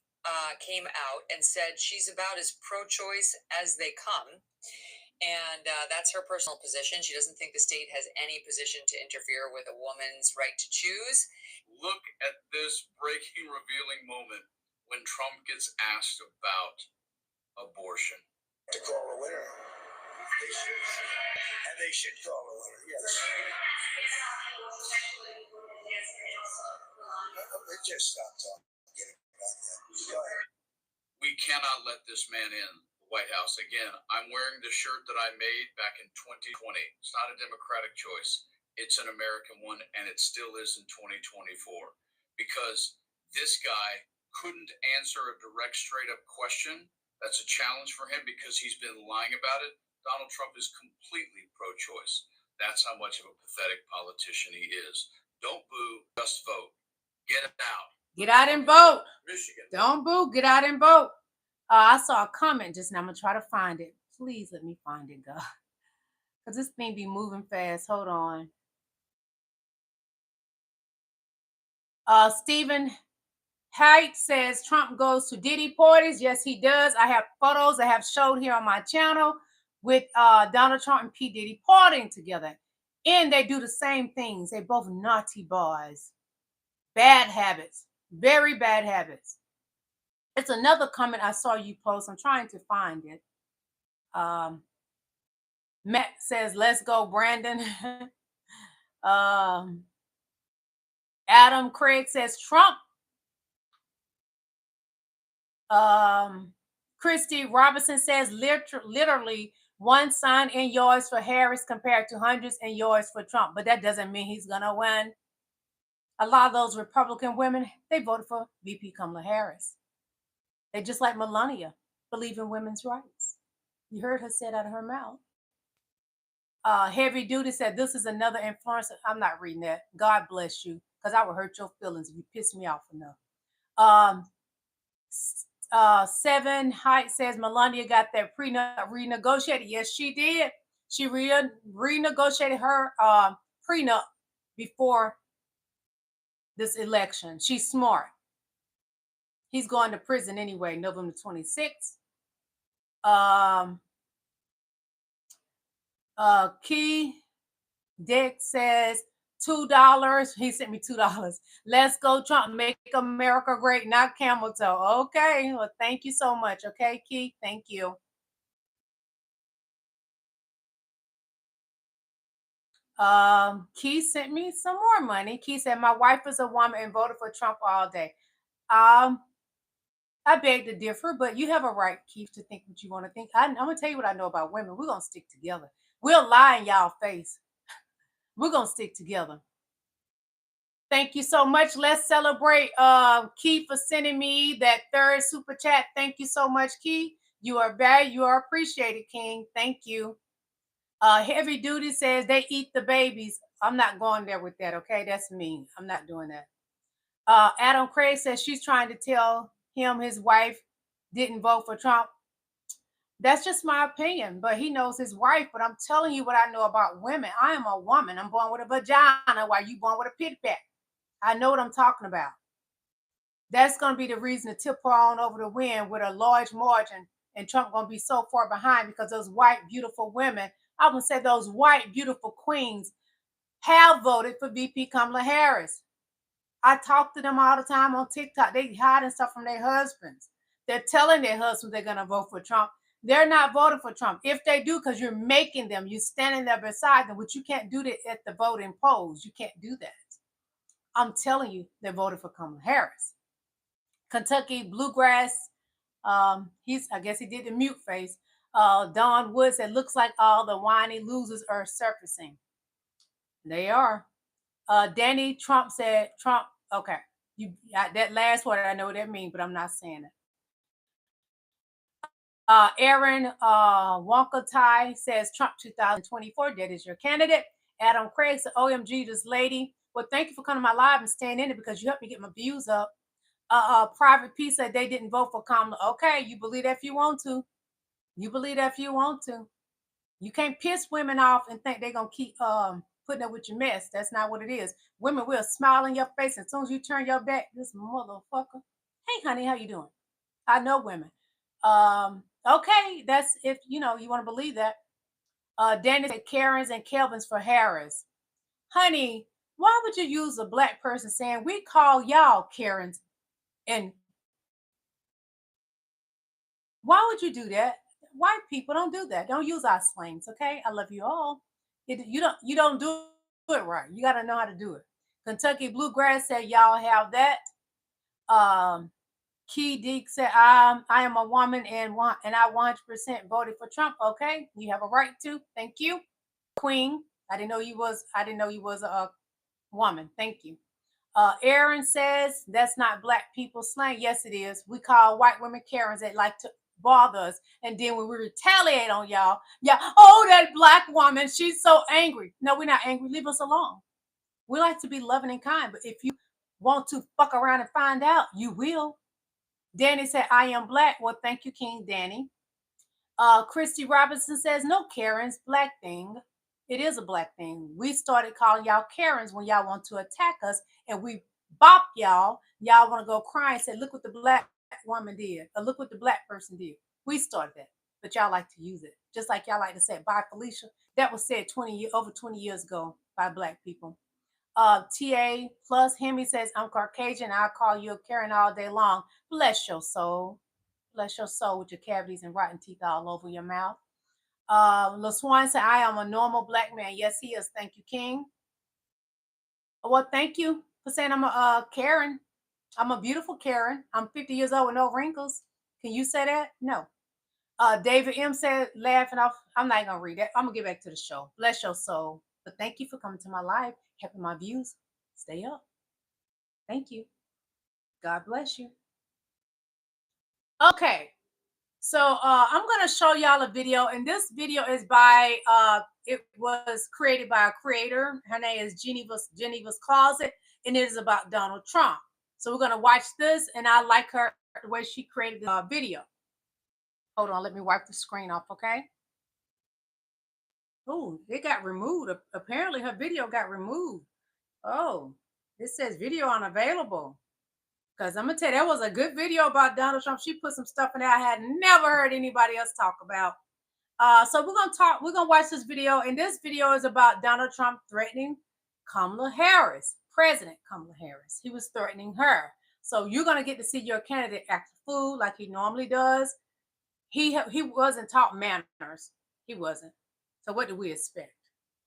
came out and said she's about as pro-choice as they come. And that's her personal position. She doesn't think the state has any position to interfere with a woman's right to choose. Look at this breaking, revealing moment when Trump gets asked about abortion. To call a winner. And they should call a winner, yes. Just stop talking about that. Go ahead. We cannot let this man in the White House. Again, I'm wearing the shirt that I made back in 2020. It's not a Democratic choice. It's an American one, and it still is in 2024. Because this guy couldn't answer a direct, straight-up question. That's a challenge for him because he's been lying about it. Donald Trump is completely pro-choice. That's how much of a pathetic politician he is. Don't boo, just vote. Get out. Get out and vote. Michigan. Don't boo. Get out and vote. I saw a comment just now. I'm going to try to find it. Please let me find it, God. Because this thing be moving fast. Hold on. Stephen Height says Trump goes to Diddy parties. Yes, he does. I have photos I have showed here on my channel with Donald Trump and P. Diddy partying together. And they do the same things. They both naughty boys. Bad habits. Very bad habits. It's another comment I saw you post. I'm trying to find it. Matt says, let's go, Brandon. Adam Craig says, Trump. Christy Robinson says, literally One son in yours for Harris compared to hundreds in yours for Trump. But that doesn't mean he's going to win. A lot of those Republican women, they voted for VP Kamala Harris. They just like Melania, believe in women's rights. You heard her say it out of her mouth. Heavy Duty said, this is another influencer. I'm not reading that. God bless you, because I would hurt your feelings if you piss me off enough. Seven Height says Melania got that prenup renegotiated. Yes, she did. She renegotiated her prenup before this election. She's smart. He's going to prison anyway, November 26th. Key Dick says $2. He sent me $2. Let's go, Trump. Make America great, not camel toe. Okay. Well, thank you so much. Okay, Key. Thank you. Key sent me some more money. Key said, my wife is a woman and voted for Trump all day. I beg to differ, but you have a right, Keith, to think what you want to think. I'm going to tell you what I know about women. We're going to stick together. We'll lie in y'all face. We're going to stick together. Thank you so much. Let's celebrate Keith for sending me that third super chat. Thank you so much, Keith. You are valued. You are appreciated, King. Thank you. Heavy Duty says they eat the babies. I'm not going there with that, okay? That's mean. I'm not doing that. Adam Craig says she's trying to tell him his wife didn't vote for Trump. That's just my opinion, but he knows his wife. But I'm telling you what I know about women. I am a woman. I'm born with a vagina while you born with a pit pat. I know what I'm talking about. That's going to be the reason to tip her on over the wind with a large margin, and Trump going to be so far behind because those white, beautiful women, I would say those white, beautiful queens have voted for VP Kamala Harris. I talk to them all the time on TikTok. They hiding stuff from their husbands. They're telling their husbands they're going to vote for Trump. They're not voting for Trump. If they do, because you're making them, you're standing there beside them, which you can't do that at the voting polls. You can't do that. I'm telling you, they voted for Kamala Harris. Kentucky Bluegrass, I guess he did the mute face. Don Wood said, looks like all the whiny losers are surfacing. They are. Danny Trump said, Trump, okay. That last word, I know what that means, but I'm not saying it. Aaron Wonka Tai says, Trump 2024, that is your candidate. Adam Craig said, OMG, this lady. Well, thank you for coming to my live and staying in it because you helped me get my views up. Private P said they didn't vote for Kamala. Okay, you believe that if you want to. You believe that if you want to. You can't piss women off and think they're going to keep putting up with your mess. That's not what it is. Women will smile in your face as soon as you turn your back. This motherfucker. Hey, honey, how you doing? I know women. Okay, that's if, you want to believe that. Danny said Karens and Kelvins for Harris. Honey, why would you use a black person saying we call y'all Karens? And why would you do that? White people don't do that. Don't use our slangs, okay? I love you all. You don't do it right. You got to know how to do it. Kentucky Bluegrass said y'all have that. Key Deke said I am a woman and I 100% voted for Trump. Okay, you have a right to. Thank you, Queen. I didn't know you was a woman. Thank you. Aaron says that's not black people slang. Yes, it is. We call white women Karens that like to bother us, and then when we retaliate on y'all, oh, that black woman, she's so angry. No, we're not angry. Leave us alone. We like to be loving and kind, but if you want to fuck around and find out, you will. Danny said, I am black. Well, thank you, King Danny. Christy Robinson says, no, Karen's black thing. It is a black thing. We started calling y'all Karens when y'all want to attack us, and we bop y'all. Y'all want to go cry and say, look what the black woman did, or look what the black person did. We started that, but y'all like to use it. Just like y'all like to say, bye, Felicia. That was said over 20 years ago by black people. TA plus Hemi says, I'm Caucasian. I'll call you a Karen all day long. Bless your soul. Bless your soul with your cavities and rotten teeth all over your mouth. LaSwan said, I am a normal black man. Yes, he is. Thank you, King. Well, thank you for saying I'm a Karen. I'm a beautiful Karen. I'm 50 years old with no wrinkles. Can you say that? No. David M said, laughing off. I'm not gonna read that. I'm gonna get back to the show. Bless your soul. But thank you for coming to my live, helping my views stay up. Thank you. God bless you. Okay. So I'm gonna show y'all a video, and this video is by it was created by a creator. Her name is Geneva's Closet, and it is about Donald Trump. So we're gonna watch this, and I like her the way she created the video. Hold on, let me wipe the screen off, okay? Oh, it got removed. Apparently her video got removed. Oh, it says video unavailable. Because I'm gonna tell you, that was a good video about Donald Trump. She put some stuff in there I had never heard anybody else talk about. So we're gonna watch this video, and this video is about Donald Trump threatening Kamala Harris, President Kamala Harris. He was threatening her. So you're gonna get to see your candidate act a fool like he normally does. He wasn't taught manners. He wasn't. So what do we expect?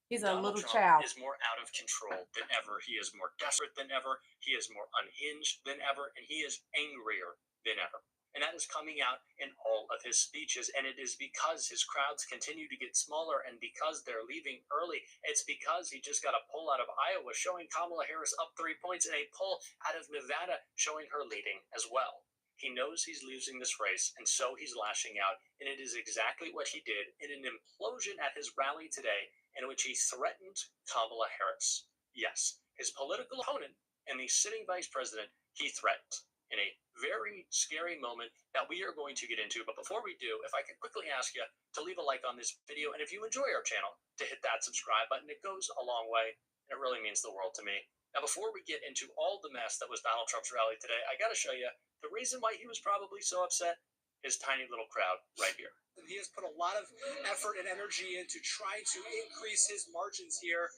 He's a Donald little Trump child. is more out of control than ever. He is more desperate than ever. He is more unhinged than ever, and he is angrier than ever. And that is coming out in all of his speeches. And it is because his crowds continue to get smaller and because they're leaving early. It's because he just got a poll out of Iowa showing Kamala Harris up 3 points and a poll out of Nevada showing her leading as well. He knows he's losing this race, and so he's lashing out. And it is exactly what he did in an implosion at his rally today, in which he threatened Kamala Harris. Yes, his political opponent and the sitting vice president, he threatened in a very scary moment that we are going to get into. But before we do, if I could quickly ask you to leave a like on this video, and if you enjoy our channel, to hit that subscribe button. It goes a long way, and it really means the world to me. Now, before we get into all the mess that was Donald Trump's rally today, I got to show you the reason why he was probably so upset. His tiny little crowd right here. And he has put a lot of effort and energy into trying to increase his margins here.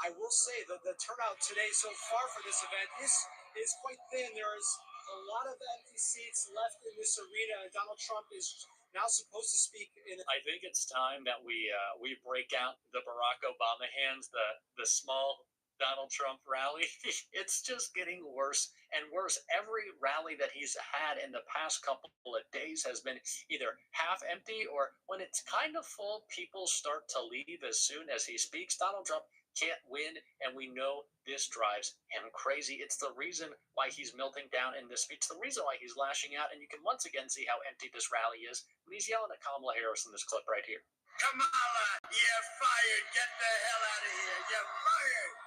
I will say that the turnout today so far for this event is quite thin. There is a lot of empty seats left in this arena. Donald Trump is now supposed to speak in. I think it's time that we break out the Barack Obama hands, the small Donald Trump rally. It's just getting worse and worse. Every rally that he's had in the past couple of days has been either half empty, or when it's kind of full, people start to leave as soon as he speaks. Donald Trump can't win, and we know this drives him crazy. It's the reason why he's melting down in this speech, the reason why he's lashing out, and you can once again see how empty this rally is when he's yelling at Kamala Harris in this clip right here. Kamala, you're fired. Get the hell out of here. You're fired.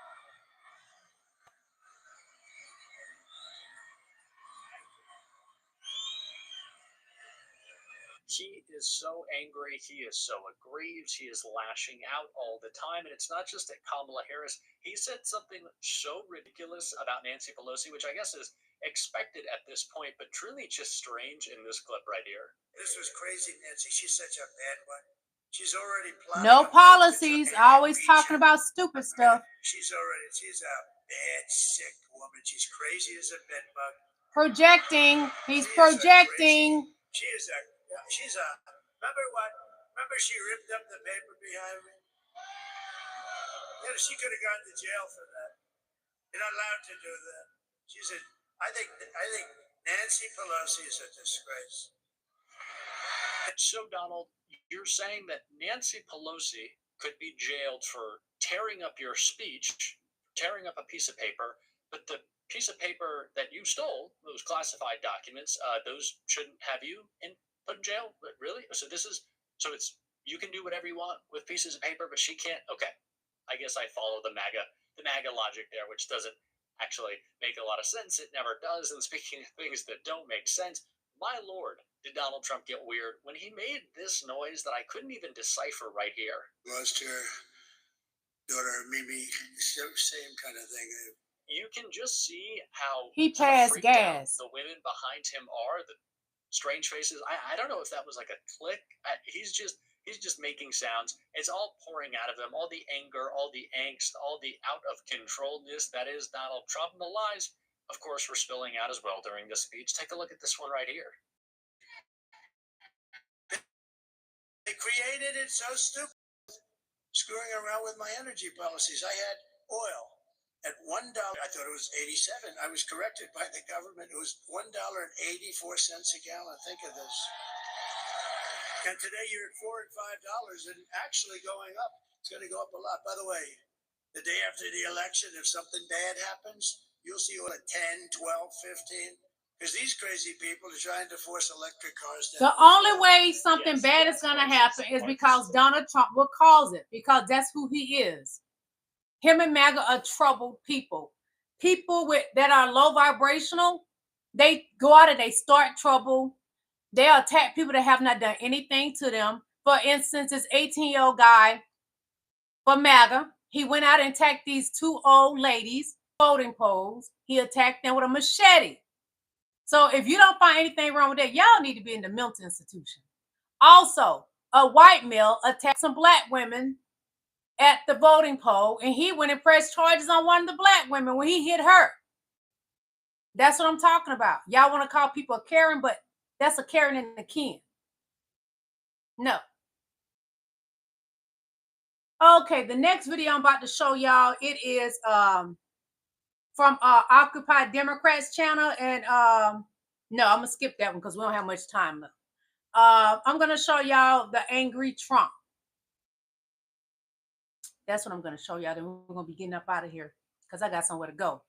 He is so angry. He is so aggrieved. He is lashing out all the time. And it's not just at Kamala Harris. He said something so ridiculous about Nancy Pelosi, which I guess is expected at this point, but truly just strange in this clip right here. This was crazy, Nancy. She's such a bad one. She's already plotting. No policies. Always talking about stupid stuff. She's a bad, sick woman. She's crazy as a bedbug. Projecting. He's projecting. She's a, remember she ripped up the paper behind me? Yeah, she could have gone to jail for that. You're not allowed to do that. I think Nancy Pelosi is a disgrace. So, Donald, you're saying that Nancy Pelosi could be jailed for tearing up your speech, tearing up a piece of paper, but the piece of paper that you stole, those classified documents, those shouldn't have you put in jail? Really? So it's you can do whatever you want with pieces of paper, but she can't? Okay. I guess I follow the MAGA logic there, which doesn't actually make a lot of sense. It never does. And speaking of things that don't make sense, my Lord, did Donald Trump get weird when he made this noise that I couldn't even decipher right here. Lost her daughter, Mimi, same kind of thing. You can just see how he passed gas. The women behind him are, the strange faces. I don't know if that was like a click. He's just making sounds. It's all pouring out of him. All the anger, all the angst, all the out of controlness that is Donald Trump. And the lies, of course, were spilling out as well during this speech. Take a look at this one right here. They created it so stupid. Screwing around with my energy policies. I had oil at $1. I thought it was 87. I was corrected by the government. It was $1.84 a gallon. Think of this. And today you're at $4 and $5 and actually going up. It's going to go up a lot. By the way, the day after the election, if something bad happens, you'll see all at 10, 12, 15. Because these crazy people are trying to force electric cars down. The only way something bad is going to happen is because Donald Trump will cause it, because that's who he is. Him and MAGA are troubled people. People that are low vibrational, they go out and they start trouble. They attack people that have not done anything to them. For instance, this 18-year-old guy for MAGA, he went out and attacked these two old ladies, voting polls. He attacked them with a machete. So if you don't find anything wrong with that, y'all need to be in the mental institution. Also, a white male attacked some black women at the voting poll, and he went and pressed charges on one of the black women when he hit her. That's what I'm talking about. Y'all want to call people a Karen, but that's a Karen and a Ken. No. Okay, the next video I'm about to show y'all, it is from Occupy Democrats channel, and no, I'm gonna skip that one because we don't have much time left. I'm gonna show y'all the angry Trump. That's what I'm gonna show y'all. Then we're gonna be getting up out of here because I got somewhere to go.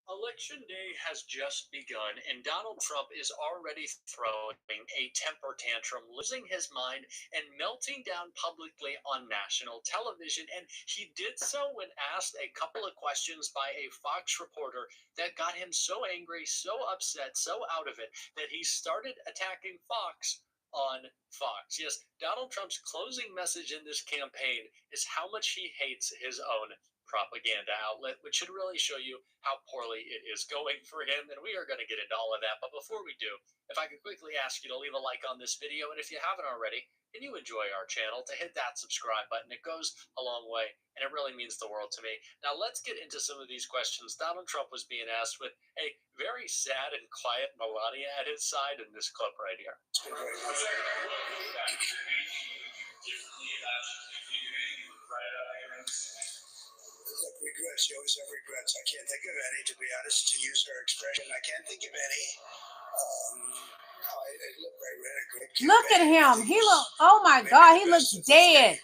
Election day has just begun, and Donald Trump is already throwing a temper tantrum, losing his mind, and melting down publicly on national television. And he did so when asked a couple of questions by a Fox reporter that got him so angry, so upset, so out of it, that he started attacking Fox on Fox. Yes, Donald Trump's closing message in this campaign is how much he hates his own propaganda outlet, which should really show you how poorly it is going for him, and we are going to get into all of that. But before we do, if I could quickly ask you to leave a like on this video, and if you haven't already, and you enjoy our channel, to hit that subscribe button. It goes a long way, and it really means the world to me. Now let's get into some of these questions. Donald Trump was being asked with a very sad and quiet Melania at his side in this clip right here. Look, regrets. You always have regrets. I can't think of any, to be honest, to use her expression. I can't think of any. Look at him. He look. Oh my God, he looks dead.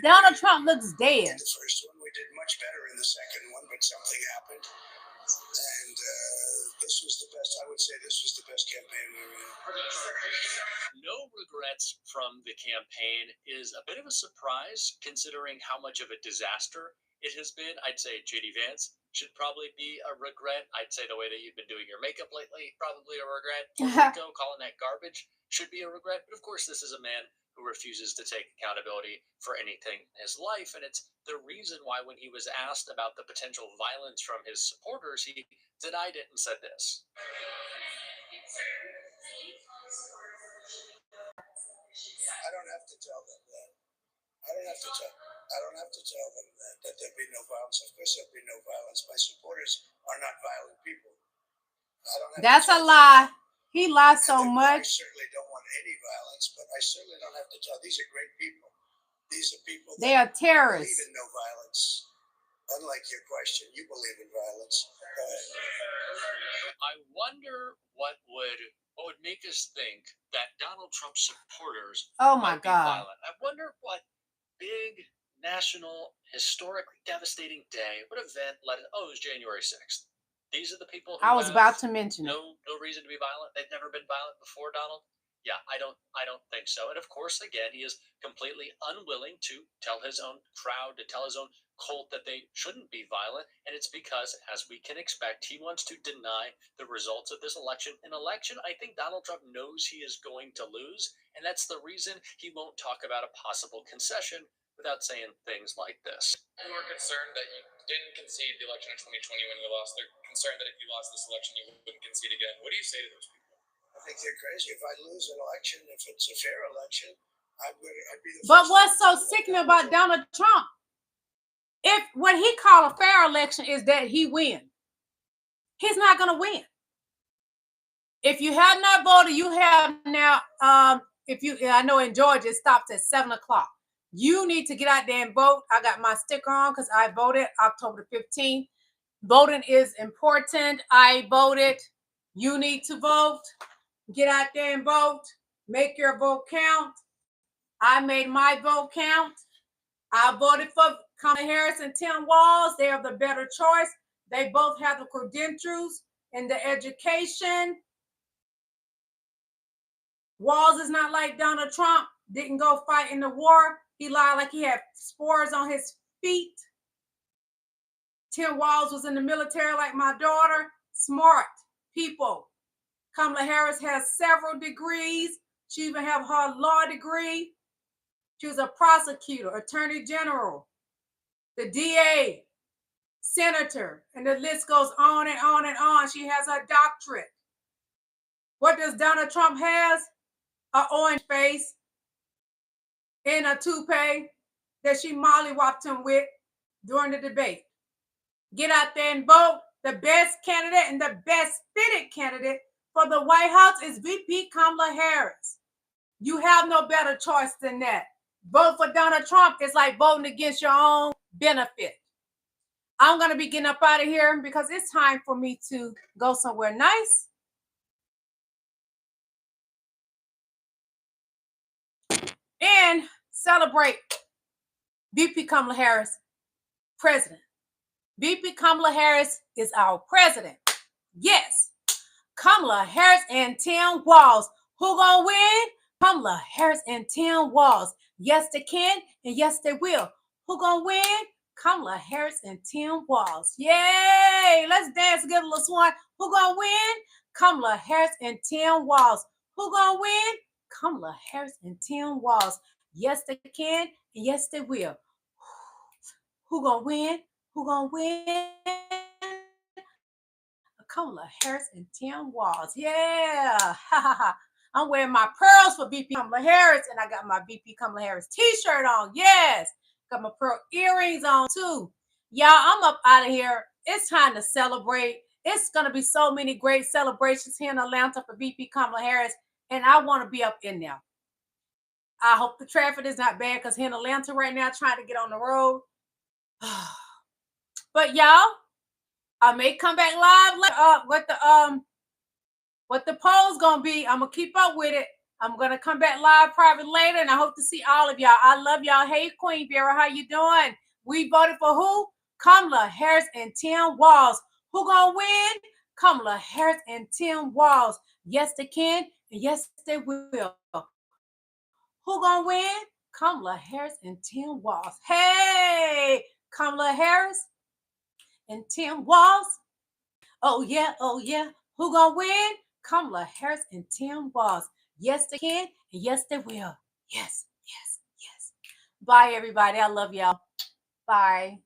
Donald Trump looks dead. The first one, we did much better in the second one, but something happened. And this was the best. I would say this was the best campaign we ran. No regrets from the campaign is a bit of a surprise, considering how much of a disaster it has been. I'd say J.D. Vance should probably be a regret. I'd say the way that you've been doing your makeup lately, probably a regret. Puerto Rico, calling that garbage, should be a regret. But of course, this is a man who refuses to take accountability for anything in his life. And it's the reason why when he was asked about the potential violence from his supporters, he denied it and said this. I don't have to tell them that. I don't have to tell them that there'll be no violence. Of course there'll be no violence. My supporters are not violent people. That's a lie. He lies so much. I certainly don't want any violence, but I certainly don't have to tell. These are great people. These are people they are terrorists. Believe in no violence. Unlike your question, you believe in violence. I wonder what would make us think that Donald Trump's supporters might be violent. I wonder what big national, historically devastating day, what event led it? Oh, it was January 6th. These are the people who I was about to mention no reason to be violent. They've never been violent before, Donald. Yeah, I don't think so. And of course, again, he is completely unwilling to tell his own crowd, to tell his own cult that they shouldn't be violent. And it's because, as we can expect, he wants to deny the results of this election. An election I think Donald Trump knows he is going to lose. And that's the reason he won't talk about a possible concession without saying things like this. People are concerned that you didn't concede the election in 2020 when you lost. They're concerned that if you lost this election, you wouldn't concede again. What do you say to those people? I think they're crazy. If I lose an election, if it's a fair election, I'd be the But what's so sickening about Donald Trump? If what he called a fair election is that he win, he's not going to win. If you have not voted, you have now. I know in Georgia it stops at 7 o'clock. You need to get out there and vote. I got my sticker on because I voted October the 15th. Voting is important. I voted. You need to vote. Get out there and vote. Make your vote count. I made my vote count. I voted for Kamala Harris and Tim Walz. They are the better choice. They both have the credentials and the education. Walz is not like Donald Trump. Didn't go fight in the war. He lied like he had spores on his feet. Tim Walz was in the military like my daughter. Smart people. Kamala Harris has several degrees. She even have her law degree. She was a prosecutor, attorney general, the DA, senator, and the list goes on and on and on. She has a doctorate. What does Donald Trump has? An orange face and a toupee that she mollywopped him with during the debate. Get out there and vote. The best candidate and the best fitted candidate for the White House is VP Kamala Harris. You have no better choice than that. Vote for Donald Trump is like voting against your own benefit. I'm going to be getting up out of here because it's time for me to go somewhere nice. And celebrate VP Kamala Harris, president. VP Kamala Harris is our president. Yes. Kamala Harris and Tim Walz. Who gonna win? Kamala Harris and Tim Walz. Yes, they can, and yes, they will. Who gonna win? Kamala Harris and Tim Walz. Yay! Let's dance together, little swan. Who gonna win? Kamala Harris and Tim Walz. Who gonna win? Kamala Harris and Tim Walz. Yes, they can, and yes, they will. Who gonna win? Who gonna win? Kamala Harris and Tim Walz. Yeah. I'm wearing my pearls for VP Kamala Harris, and I got my VP Kamala Harris t-shirt on. Yes. Got my pearl earrings on too. Y'all, I'm up out of here. It's time to celebrate. It's going to be so many great celebrations here in Atlanta for VP Kamala Harris, and I want to be up in there. I hope the traffic is not bad because here in Atlanta right now, trying to get on the road. But y'all, I may come back live what the poll's gonna be. I'm gonna keep up with it. I'm gonna come back live private later, and I hope to see all of y'all. I love y'all. Hey, Queen Vera, how you doing? We voted for who? Kamala Harris and Tim Walz. Who gonna win? Kamala Harris and Tim Walz. Yes, they can, and yes, they will. Who gonna win? Kamala Harris and Tim Walz. Hey, Kamala Harris and Tim Walz. Oh yeah, oh yeah. Who gonna win? Kamala Harris and Tim Walz. Yes, they can, and yes, they will. Yes, yes, yes. Bye, everybody. I love y'all. Bye.